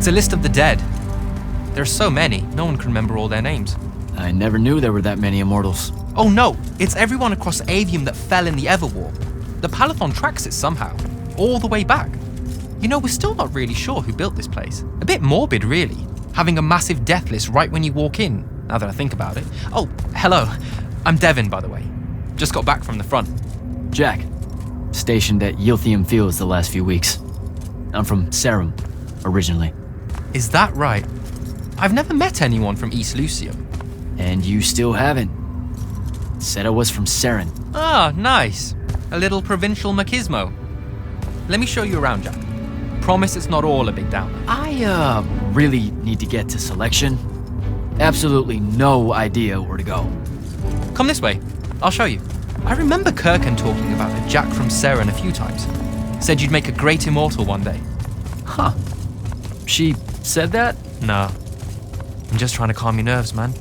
It's a list of the dead. There are so many, no one can remember all their names. I never knew there were that many Immortals. Oh no, it's everyone across Aveum that fell in the Everwar. The Palathon tracks it somehow, all the way back. You know, we're still not really sure who built this place. A bit morbid, really, having a massive death list right when you walk in, now that I think about it. Oh, hello. I'm Devin, by the way. Just got back from the front. Jack, stationed at Yilthium Fields the last few weeks. I'm from Serum, originally. Is that right? I've never met anyone from East Lucium. And you still haven't. Said I was from Seren. Ah, nice. A little provincial machismo. Let me show you around, Jack. Promise it's not all a big downer. I, really need to get to selection. Absolutely no idea where to go. Come this way. I'll show you. I remember Kirkan talking about a Jack from Seren a few times. Said you'd make a great immortal one day. Huh. She said that? No. I'm just trying to calm your nerves, man.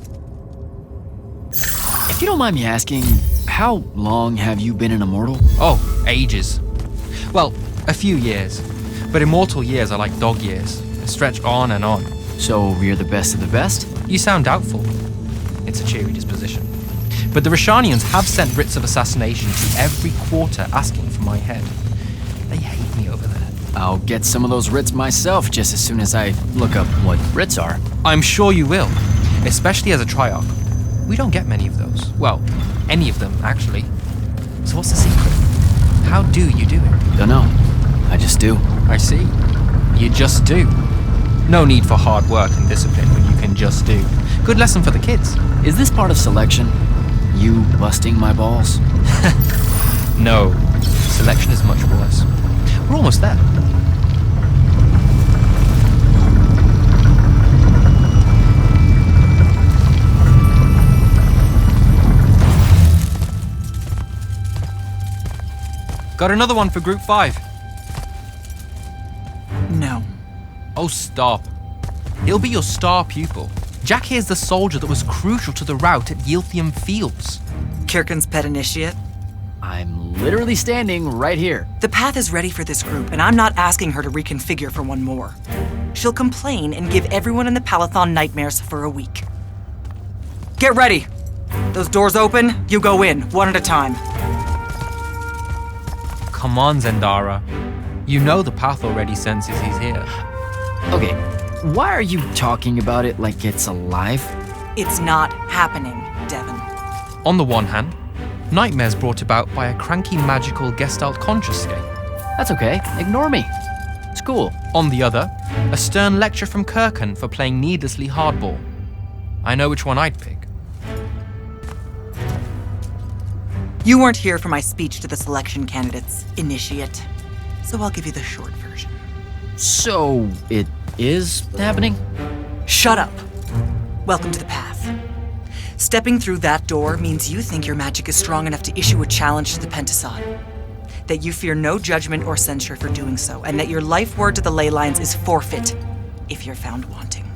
If you don't mind me asking, how long have you been an immortal? Oh, ages. Well, a few years. But immortal years are like dog years. They stretch on and on. So you're the best of the best? You sound doubtful. It's a cheery disposition. But the Rishanians have sent writs of assassination to every quarter asking for my head. They hate me over there. I'll get some of those writs myself just as soon as I look up what writs are. I'm sure you will, especially as a Triarch. We don't get many of those. Well, any of them, actually. So what's the secret? How do you do it? Dunno. I just do. I see. You just do. No need for hard work and discipline when you can just do. Good lesson for the kids. Is this part of selection? You busting my balls? No. Selection is much worse. We're almost there. Got another one for Group 5. No. Oh, stop. He'll be your star pupil. Jack here's the soldier that was crucial to the rout at Yilthium Fields. Kirkan's pet initiate? I'm literally standing right here. The path is ready for this group, and I'm not asking her to reconfigure for one more. She'll complain and give everyone in the Palathon nightmares for a week. Get ready! Those doors open, you go in, one at a time. Come on, Zendara. You know the path already senses he's here. Okay, why are you talking about it like it's alive? It's not happening, Devin. On the one hand, nightmares brought about by a cranky magical Gestalt conscious state. That's okay, ignore me. It's cool. On the other, a stern lecture from Kirkan for playing needlessly hardball. I know which one I'd pick. You weren't here for my speech to the selection candidates, initiate. So I'll give you the short version. So, it is happening? Shut up. Welcome to the path. Stepping through that door means you think your magic is strong enough to issue a challenge to the Pentasod. That you fear no judgment or censure for doing so, and that your life word to the ley lines is forfeit if you're found wanting.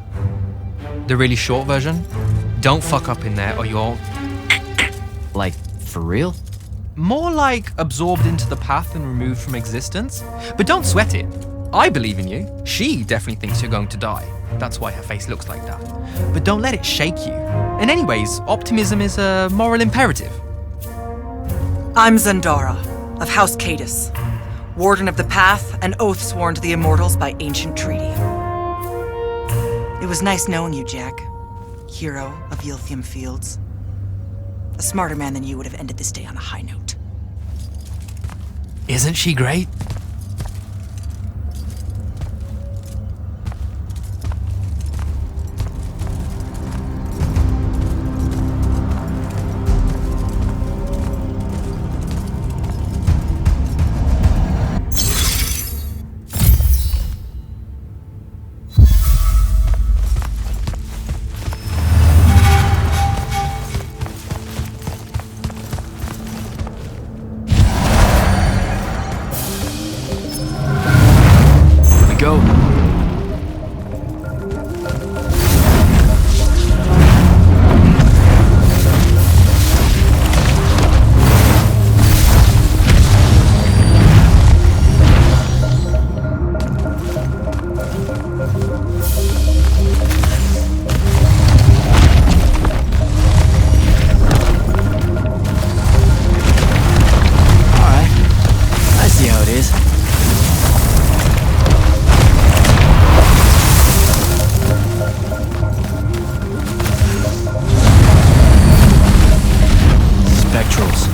The really short version? Don't fuck up in there or you'll... Like, for real? More like absorbed into the path and removed from existence. But don't sweat it. I believe in you. She definitely thinks you're going to die. That's why her face looks like that. But don't let it shake you. And anyways, optimism is a moral imperative. I'm Zendara, of House Cadus, Warden of the Path, and oath sworn to the Immortals by ancient treaty. It was nice knowing you, Jack. Hero of Yilthium Fields. A smarter man than you would have ended this day on a high note. Isn't she great? spectrals.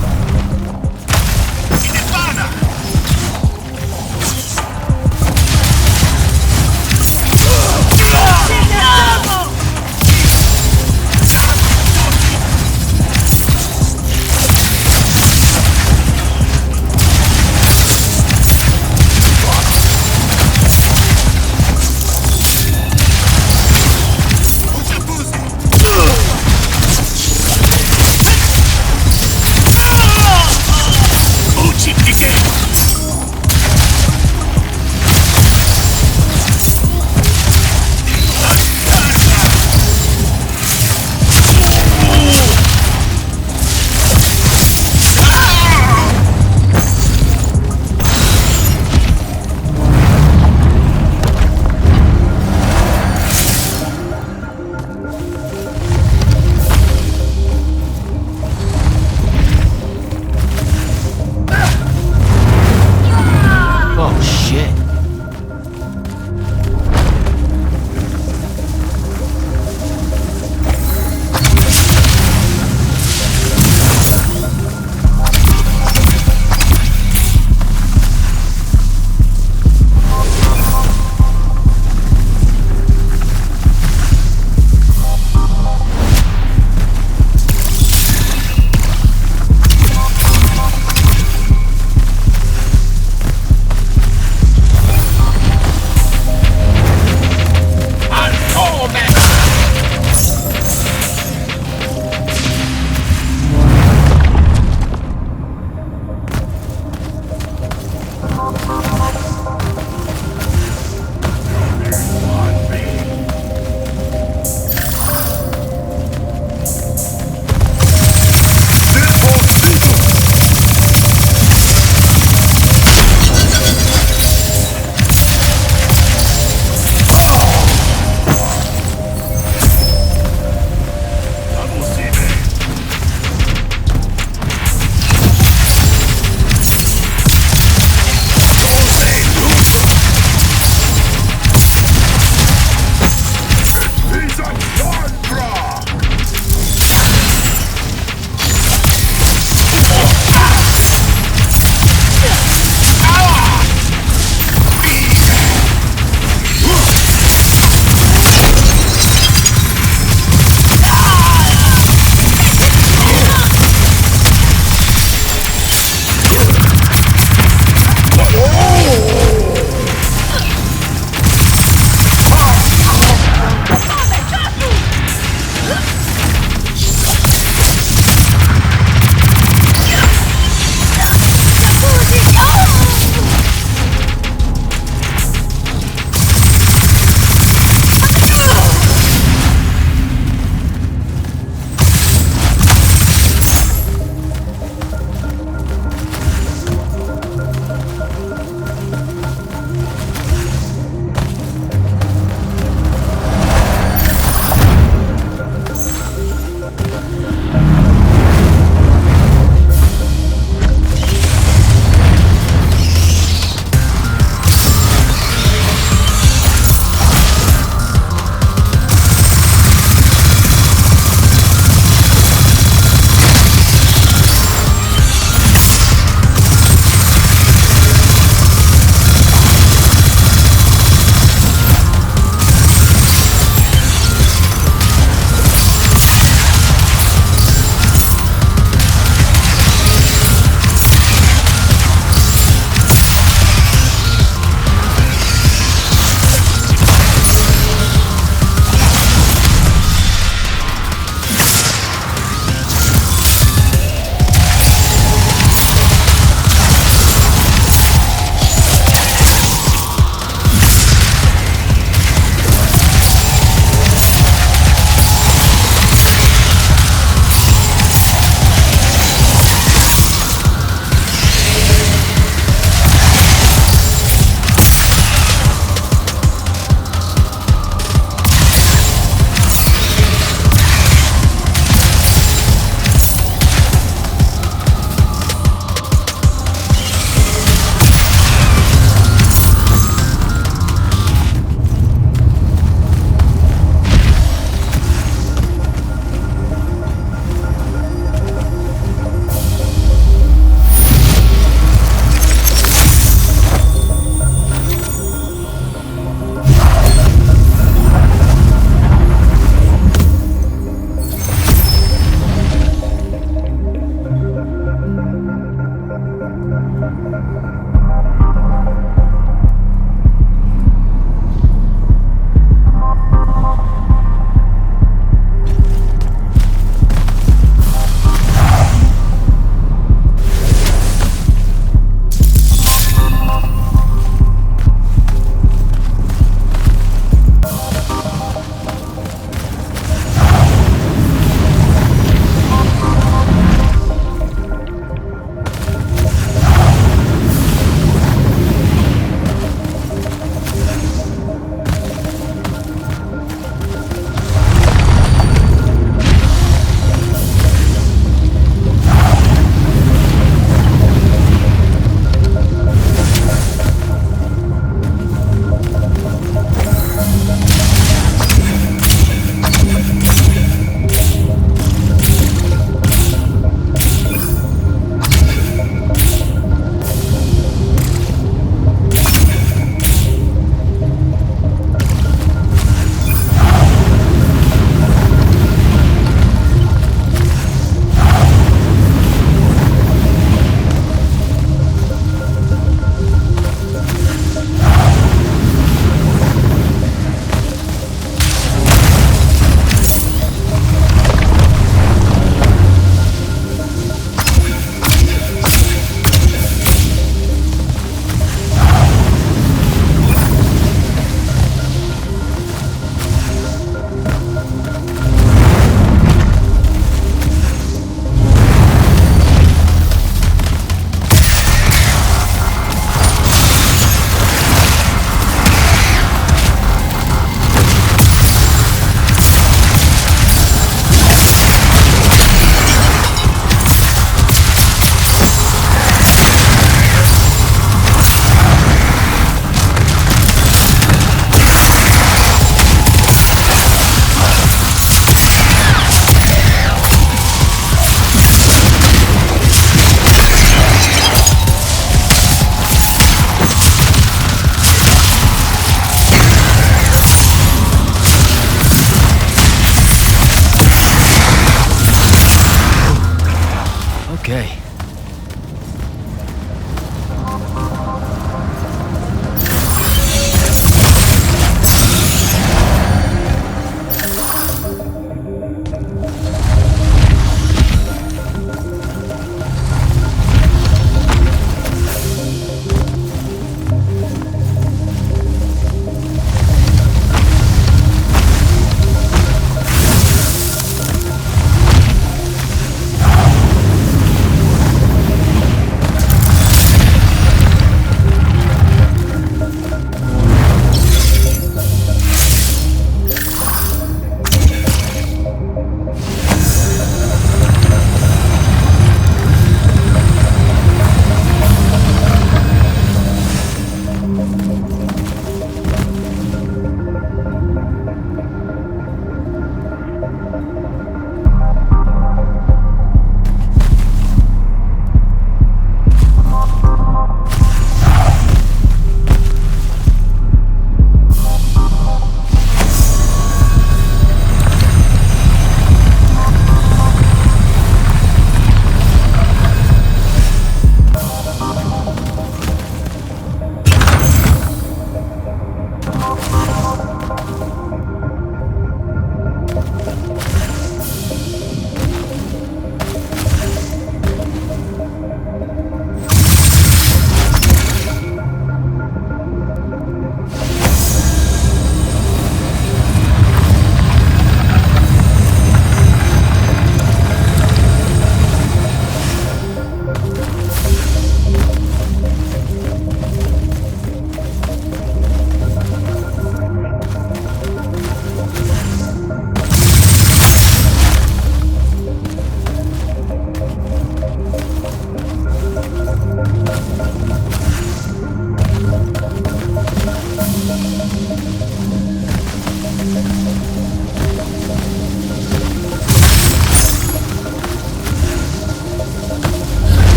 Okay.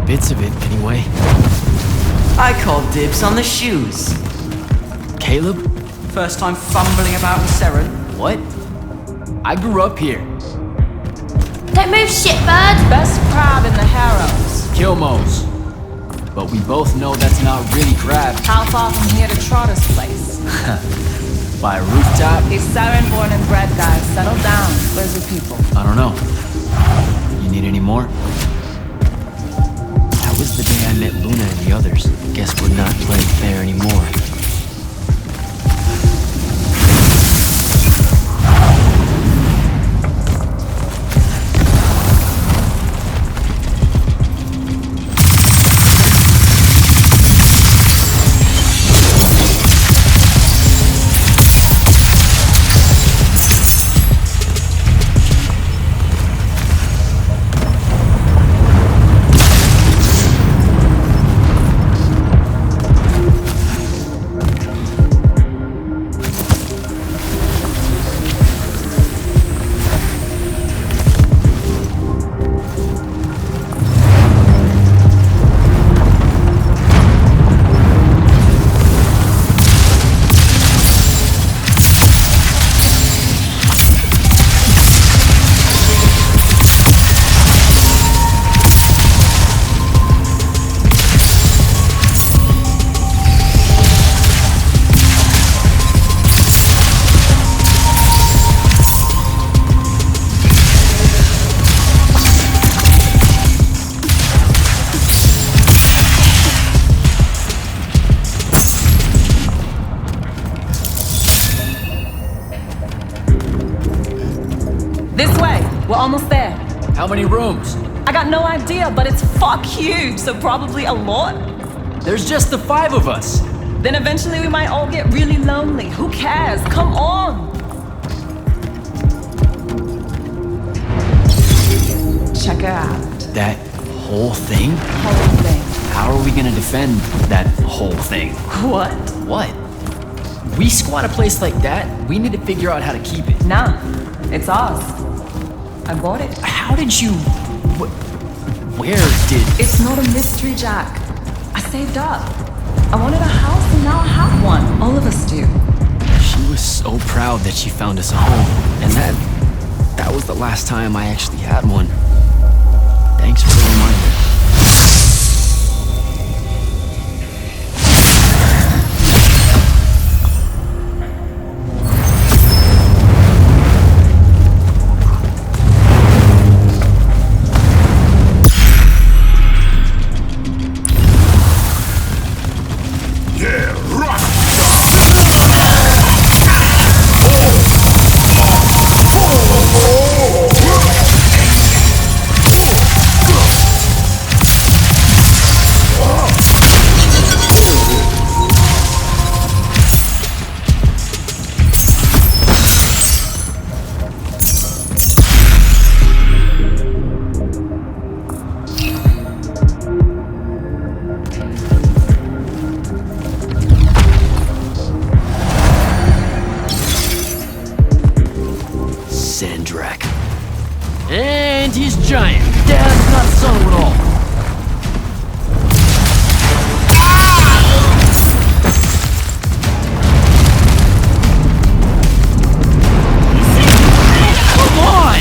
Bits of it, anyway. I call dibs on the shoes. Caleb? First time fumbling about in Seren. What? I grew up here. Don't move, shitbird! Best crab in the Harrows. Kilmos. But we both know that's not really crab. How far from here to Trotter's place? By a rooftop? He's Seren born and bred, guys. Settle down. Where's the people? I don't know. You need any more? That was the day I met Luna and the others. Guess we're not playing fair anymore. We're almost there. How many rooms? I got no idea, but it's fuck huge, so probably a lot. There's just the 5 of us. Then eventually we might all get really lonely. Who cares? Come on! Check her out. That whole thing? Whole thing. How are we gonna defend that whole thing? What? What? We squat a place like that, we need to figure out how to keep it. Nah, it's ours. I bought it. How did you... Where did... It's not a mystery, Jack. I saved up. I wanted a house and now I have one. All of us do. She was so proud that she found us a home. And that was the last time I actually had one. Thanks for the reminder. And he's giant. Dad's not subtle at all. Come on!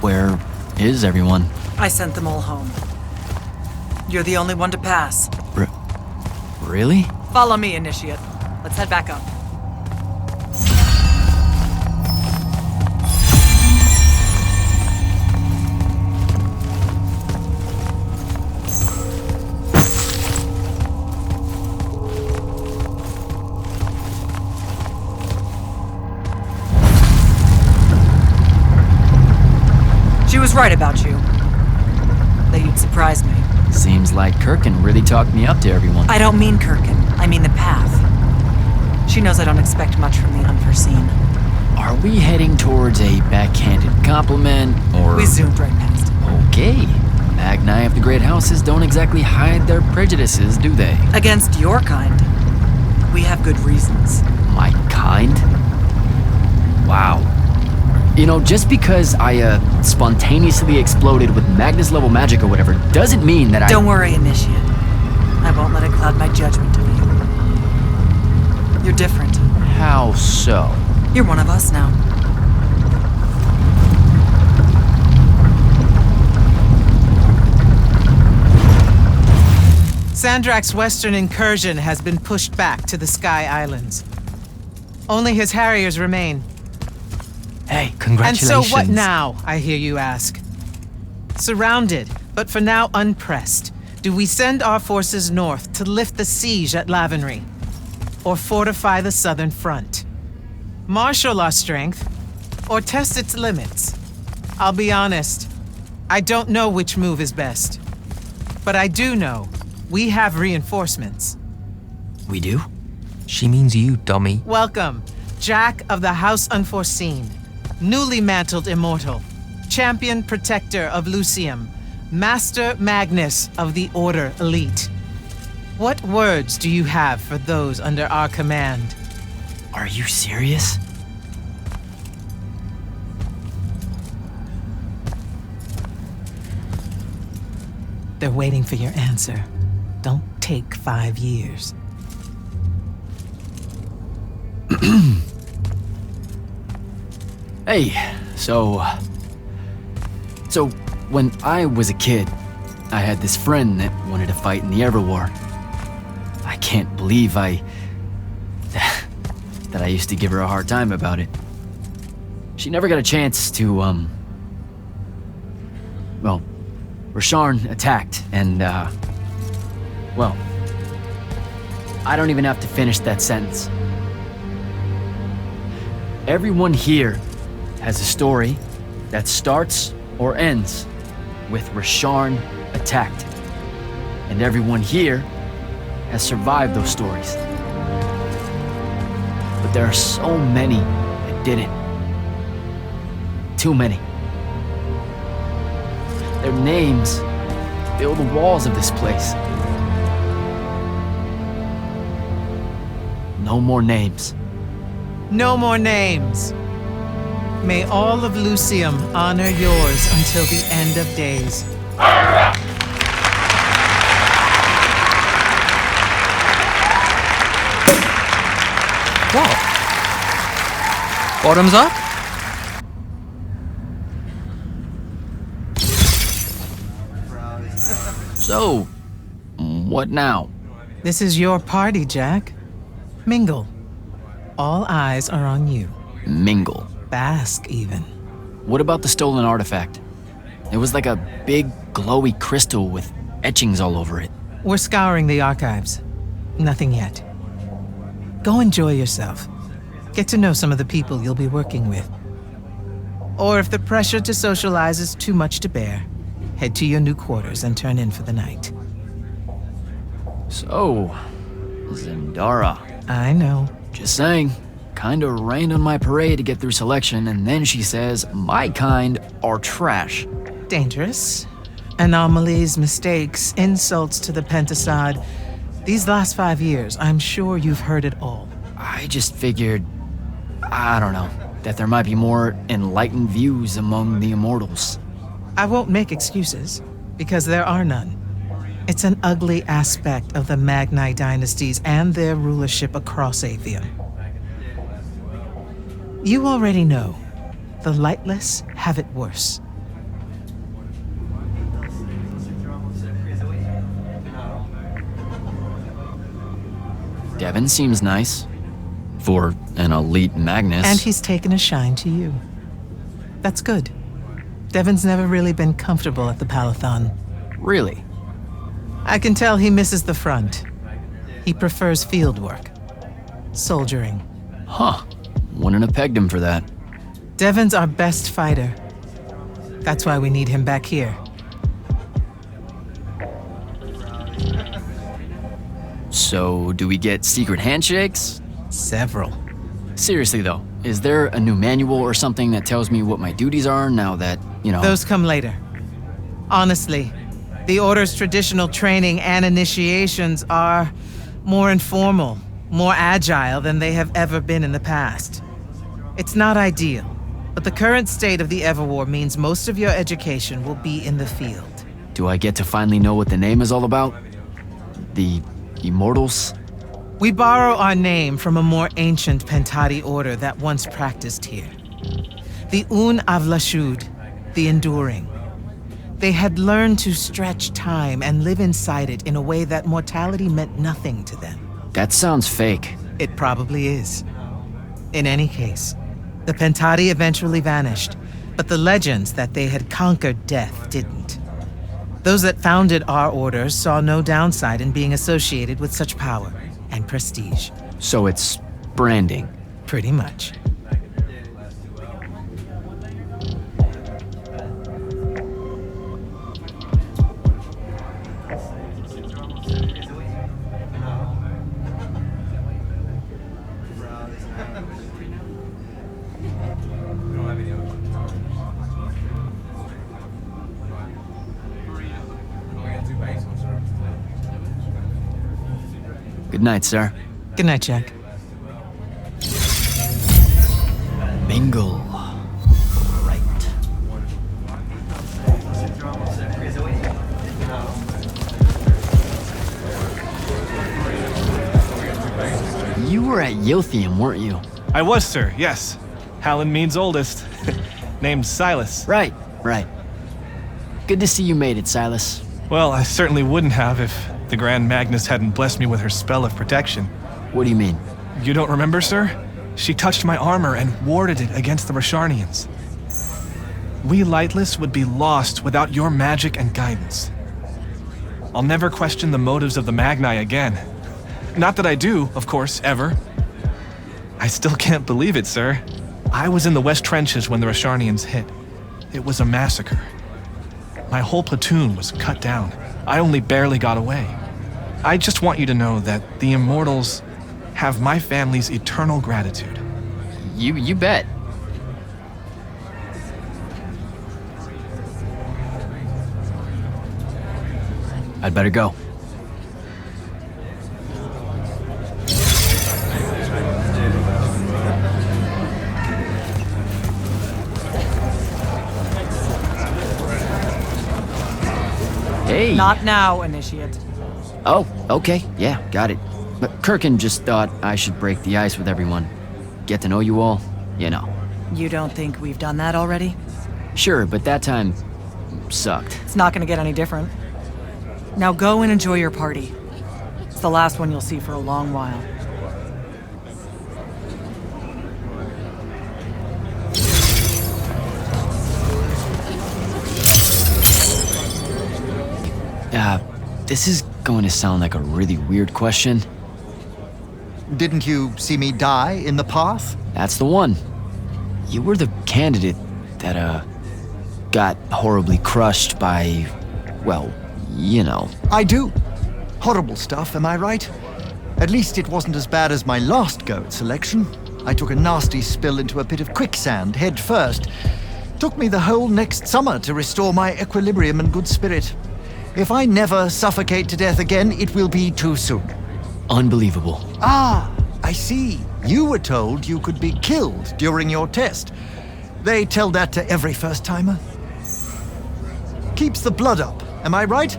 Where is everyone? I sent them all home. You're the only one to pass. Really? Follow me, Initiate. Let's head back up. She was right about you. That you'd surprise me. Seems like Kirkin really talked me up to everyone. I don't mean Kirkin. I mean the path. She knows I don't expect much from the unforeseen. Are we heading towards a backhanded compliment, or... We zoomed right past it. Okay. Magni of the Great Houses don't exactly hide their prejudices, do they? Against your kind. We have good reasons. My kind? Wow. You know, just because I, spontaneously exploded with Magnus-level magic or whatever, doesn't mean that Don't worry, Initiate. I won't let it cloud my judgment of you. You're different. How so? You're one of us now. Sandrak's western incursion has been pushed back to the Sky Islands. Only his Harriers remain. Hey, congratulations. And so what now, I hear you ask? Surrounded, but for now unpressed, do we send our forces north to lift the siege at Lavenry? Or fortify the southern front? Marshal our strength, or test its limits? I'll be honest, I don't know which move is best. But I do know we have reinforcements. We do? She means you, dummy. Welcome, Jack of the House Unforeseen. Newly mantled immortal, champion protector of Lucium, Master Magnus of the Order Elite. What words do you have for those under our command? Are you serious? They're waiting for your answer. Don't take 5 years. Hey, so when I was a kid, I had this friend that wanted to fight in the Everwar. I can't believe that I used to give her a hard time about it. She never got a chance to, well, Rasharn attacked and, well, I don't even have to finish that sentence. Everyone here has a story that starts or ends with Rasharn attacked. And everyone here has survived those stories. But there are so many that didn't. Too many. Their names fill the walls of this place. No more names. No more names. May all of Lucium honor yours until the end of days. What? Bottoms up? So, what now? This is your party, Jack. Mingle. All eyes are on you. Mingle. Bask, even. What about the stolen artifact? It was like a big, glowy crystal with etchings all over it. We're scouring the archives. Nothing yet. Go enjoy yourself. Get to know some of the people you'll be working with. Or if the pressure to socialize is too much to bear, head to your new quarters and turn in for the night. So, Zendara. I know. Just saying. Kinda rained on my parade to get through selection, and then she says my kind are trash. Dangerous. Anomalies, mistakes, insults to the Pentasod. These last 5 years, I'm sure you've heard it all. I just figured, I don't know, that there might be more enlightened views among the Immortals. I won't make excuses, because there are none. It's an ugly aspect of the Magni dynasties and their rulership across Aveum. You already know, the lightless have it worse. Devin seems nice. For an elite Magnus. And he's taken a shine to you. That's good. Devon's never really been comfortable at the Palathon. Really? I can tell he misses the front. He prefers field work. Soldiering. Huh. Wouldn't have pegged him for that. Devon's our best fighter. That's why we need him back here. So, do we get secret handshakes? Several. Seriously though, is there a new manual or something that tells me what my duties are now that, you know... Those come later. Honestly, the Order's traditional training and initiations are more informal, more agile than they have ever been in the past. It's not ideal, but the current state of the Everwar means most of your education will be in the field. Do I get to finally know what the name is all about? The Immortals? We borrow our name from a more ancient Pentati order that once practiced here. The Un Avlashud, the Enduring. They had learned to stretch time and live inside it in a way that mortality meant nothing to them. That sounds fake. It probably is. In any case, the Pentati eventually vanished, but the legends that they had conquered death didn't. Those that founded our order saw no downside in being associated with such power and prestige. So it's branding. Pretty much. Good night, sir. Good night, Jack. Mingle. Right. You were at Yilthium, weren't you? I was, sir, yes. Hallen means oldest. Named Silas. Right. Good to see you made it, Silas. Well, I certainly wouldn't have if the Grand Magnus hadn't blessed me with her spell of protection. What do you mean? You don't remember, sir? She touched my armor and warded it against the Rasharnians. We Lightless would be lost without your magic and guidance. I'll never question the motives of the Magni again. Not that I do, of course, ever. I still can't believe it, sir. I was in the West Trenches when the Rasharnians hit. It was a massacre. My whole platoon was cut down. I only barely got away. I just want you to know that the Immortals have my family's eternal gratitude. You bet. I'd better go. Hey. Not now, Initiate. Oh, okay. Yeah, got it. But Kirkin just thought I should break the ice with everyone. Get to know you all, you know. You don't think we've done that already? Sure, but that time sucked. It's not gonna get any different. Now go and enjoy your party. It's the last one you'll see for a long while. This is going to sound like a really weird question. Didn't you see me die in the path? That's the one. You were the candidate that, got horribly crushed by, well, you know. I do. Horrible stuff, am I right? At least it wasn't as bad as my last go at selection. I took a nasty spill into a pit of quicksand head first. Took me the whole next summer to restore my equilibrium and good spirit. If I never suffocate to death again, it will be too soon. Unbelievable. Ah, I see. You were told you could be killed during your test. They tell that to every first-timer. Keeps the blood up, am I right?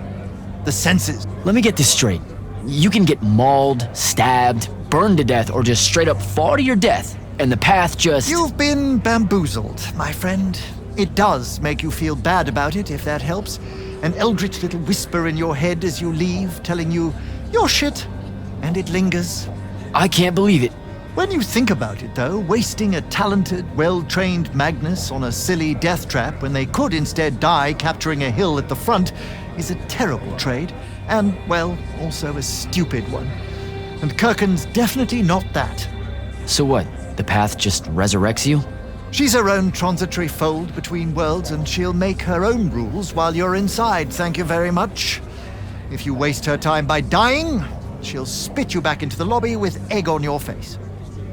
The senses. Let me get this straight. You can get mauled, stabbed, burned to death, or just straight up fall to your death, and the path just... You've been bamboozled, my friend. It does make you feel bad about it, if that helps. An eldritch little whisper in your head as you leave, telling you, you're shit, and it lingers. I can't believe it. When you think about it, though, wasting a talented, well-trained Magnus on a silly death trap when they could instead die capturing a hill at the front is a terrible trade, and, well, also a stupid one. And Kirkin's definitely not that. So what, the path just resurrects you? She's her own transitory fold between worlds, and she'll make her own rules while you're inside, thank you very much. If you waste her time by dying, she'll spit you back into the lobby with egg on your face.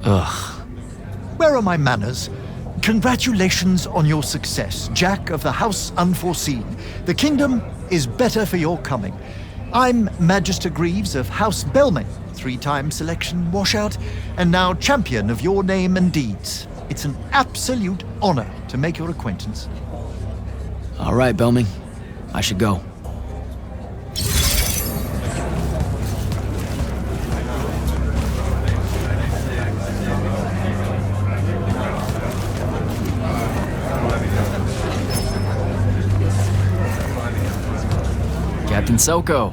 Ugh. Where are my manners? Congratulations on your success, Jack of the House Unforeseen. The kingdom is better for your coming. I'm Magister Greaves of House Belmane, 3-time selection washout, and now champion of your name and deeds. It's an absolute honor to make your acquaintance. All right, Belming. I should go. Captain Selko.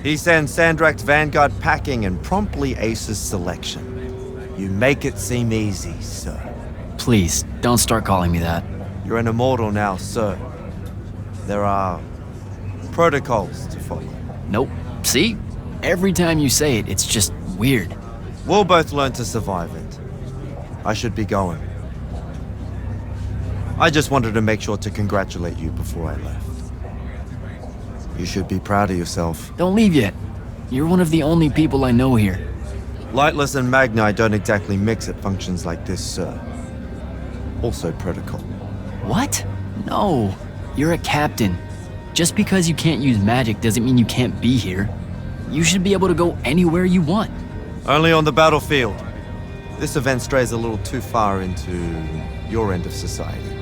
He sends Sandrak's Vanguard packing and promptly aces selection. You make it seem easy, sir. Please, don't start calling me that. You're an immortal now, sir. There are protocols to follow. Nope. See? Every time you say it, it's just weird. We'll both learn to survive it. I should be going. I just wanted to make sure to congratulate you before I left. You should be proud of yourself. Don't leave yet. You're one of the only people I know here. Lightless and Magni don't exactly mix at functions like this, sir. Also protocol. What? No. You're a captain. Just because you can't use magic doesn't mean you can't be here. You should be able to go anywhere you want. Only on the battlefield. This event strays a little too far into your end of society,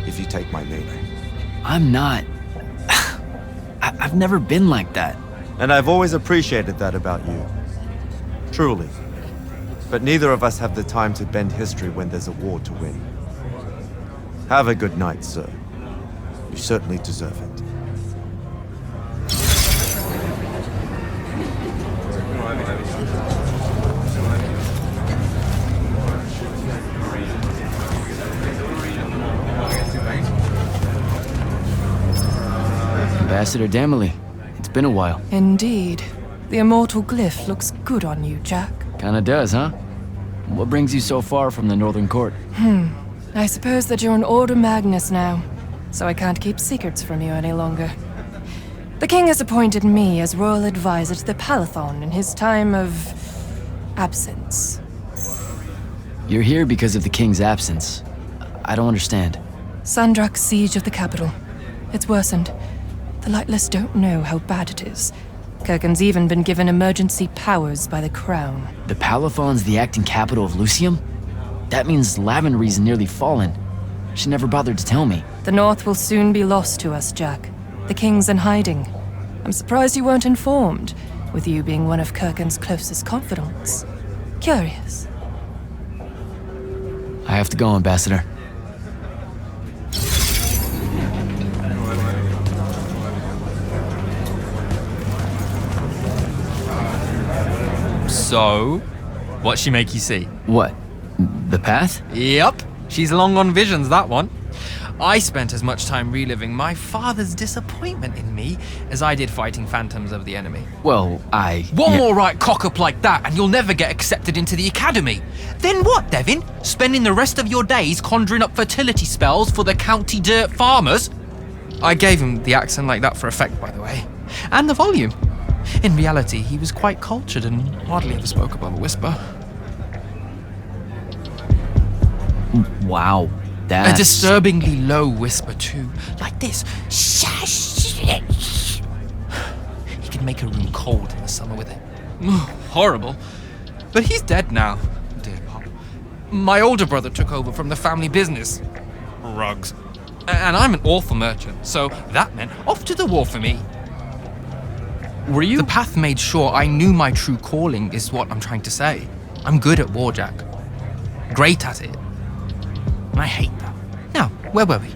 if you take my meaning. I'm not. I've never been like that. And I've always appreciated that about you. Truly. But neither of us have the time to bend history when there's a war to win. Have a good night, sir. You certainly deserve it. Ambassador Damley, it's been a while. Indeed. The immortal glyph looks good on you, Jack. Kinda does, huh? What brings you so far from the Northern Court? I suppose that you're an Order Magnus now, so I can't keep secrets from you any longer. The king has appointed me as royal advisor to the Palathon in his time of absence. You're here because of the king's absence. I don't understand. Sandrak's siege of the capital. It's worsened. The Lightless don't know how bad it is. Kirken's even been given emergency powers by the crown. The Palathon's the acting capital of Lucium? That means Lavenry's nearly fallen. She never bothered to tell me. The North will soon be lost to us, Jack. The king's in hiding. I'm surprised you weren't informed, with you being one of Kirken's closest confidants. Curious. I have to go, Ambassador. So, what'd she make you see? What? The path? Yep, she's long on visions, that one. I spent as much time reliving my father's disappointment in me as I did fighting phantoms of the enemy. Well, One more right cock-up like that and you'll never get accepted into the academy. Then what, Devin? Spending the rest of your days conjuring up fertility spells for the county dirt farmers? I gave him the accent like that for effect, by the way. And the volume. In reality, he was quite cultured and hardly ever spoke above a whisper. Wow, A that's... disturbingly low whisper too, like this. He could make a room cold in the summer with it. Horrible. But he's dead now, dear Pop. My older brother took over from the family business. Rugs. And I'm an awful merchant, so that meant off to the war for me. Were you? The path made sure I knew my true calling is what I'm trying to say. I'm good at war, Jack. Great at it. And I hate that. Now, where were we?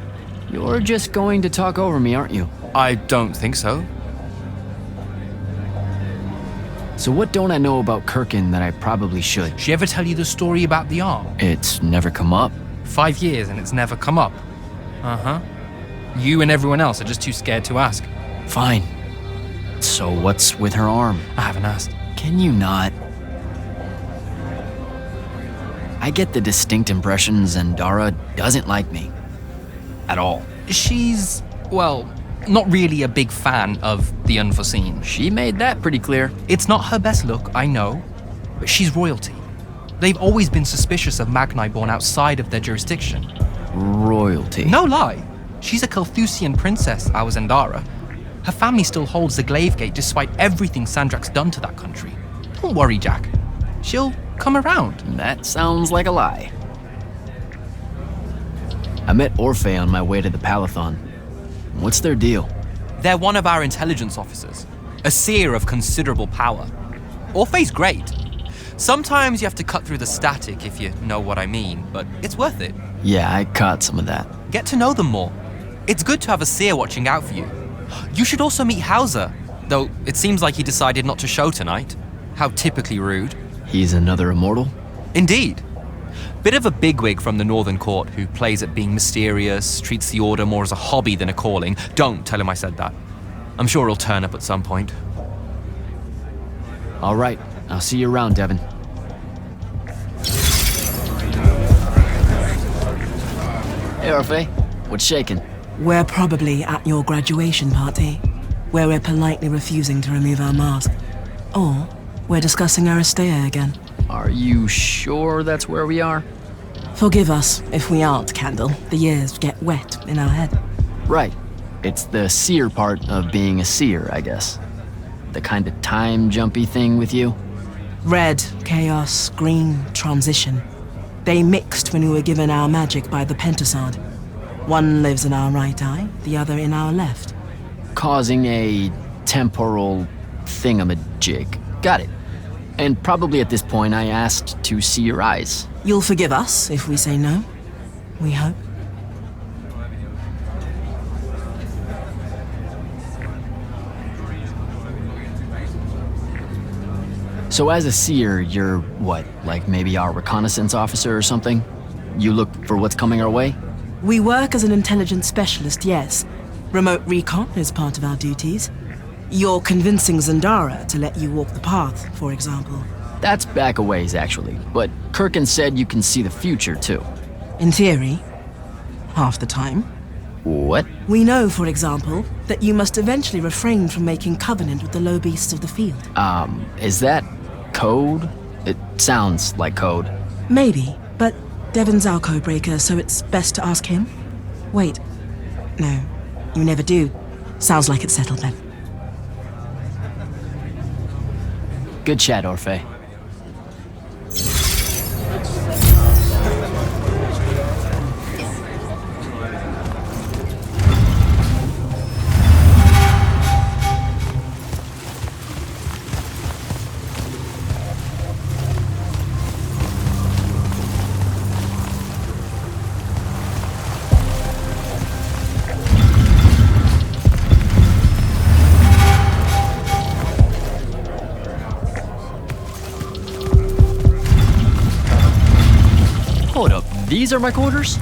You're just going to talk over me, aren't you? I don't think so. So what don't I know about Kirken that I probably should? She ever tell you the story about the arm? It's never come up. 5 years and it's never come up. Uh-huh. You and everyone else are just too scared to ask. Fine. So what's with her arm? I haven't asked. Can you not? I get the distinct impression Zendara doesn't like me. At all. She's, well, not really a big fan of the unforeseen. She made that pretty clear. It's not her best look, I know, but she's royalty. They've always been suspicious of Magni born outside of their jurisdiction. Royalty. No lie. She's a Kelthusian princess, our Zendara. Her family still holds the Glaive Gate despite everything Sandrak's done to that country. Don't worry, Jack. She'll come around. That sounds like a lie. I met Orphe on my way to the Palathon. What's their deal? They're one of our intelligence officers, a seer of considerable power. Orphe's great. Sometimes you have to cut through the static if you know what I mean, but it's worth it. Yeah, I caught some of that. Get to know them more. It's good to have a seer watching out for you. You should also meet Hauser, though it seems like he decided not to show tonight. How typically rude. He's another immortal? Indeed. Bit of a bigwig from the Northern Court who plays at being mysterious, treats the Order more as a hobby than a calling. Don't tell him I said that. I'm sure he'll turn up at some point. All right, I'll see you around, Devin. Hey, Orphe. What's shaking? We're probably at your graduation party, where we're politely refusing to remove our mask. Or we're discussing Aristea again. Are you sure that's where we are? Forgive us if we aren't, Candle. The years get wet in our head. Right. It's the seer part of being a seer, I guess. The kind of time-jumpy thing with you. Red, chaos, green, transition. They mixed when we were given our magic by the Pentasod. One lives in our right eye, the other in our left. Causing a temporal thingamajig. Got it. And probably at this point I asked to see your eyes. You'll forgive us if we say no. We hope. So as a seer, you're what, like maybe our reconnaissance officer or something? You look for what's coming our way? We work as an intelligence specialist, yes. Remote recon is part of our duties. You're convincing Zendara to let you walk the path, for example. That's back a ways, actually. But Kirkin said you can see the future, too. In theory. Half the time. What? We know, for example, that you must eventually refrain from making covenant with the low beasts of the field. Is that code? It sounds like code. Maybe, but Devon's our codebreaker, so it's best to ask him. Wait. No, you never do. Sounds like it's settled then. Good chat, Orphe. Hold up, these are my quarters?